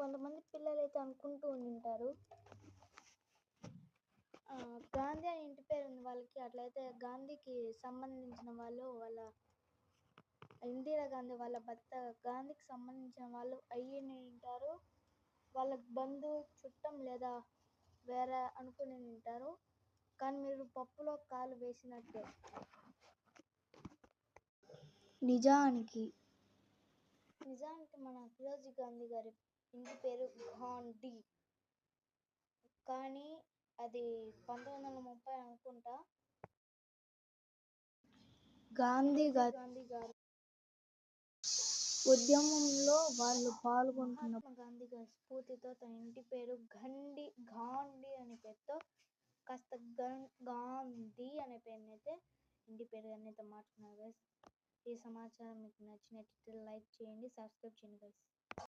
కొంతమంది పిల్లలైతే అనుకుంటూ ఉంటారు గాంధీ అని ఇంటి పేరు ఉంది వాళ్ళకి. అట్లయితే గాంధీకి సంబంధించిన వాళ్ళు వాళ్ళ ఇందిరా గాంధీ వాళ్ళ భర్త గాంధీకి సంబంధించిన వాళ్ళు అయ్యి ఉంటారు. వాళ్ళ బంధువు చుట్టం లేదా వేరే అనుకుని ఉంటారు. కానీ మీరు పప్పులో కాలు వేసినట్టే. నిజానికి మన ఫిరోజీ గాంధీ గారి ఇంటి పేరు గాంధీ, కానీ అది 1930 అనుకుంటా. గాంధీ గారు ఉద్యమంలో వాళ్ళు పాల్గొంటున్న మహాత్మా గాంధీ గారి స్ఫూర్తితో తన ఇంటి పేరు గాంధీ అనే పేరుతో కాస్త గాంధీ అనే పేరుని అయితే ఇంటి పేరు అయితే మార్చుకున్నారు గైస్. ఈ సమాచారం మీకు నచ్చినట్లయితే లైక్ చేయండి, సబ్స్క్రైబ్ చేయండి గైస్.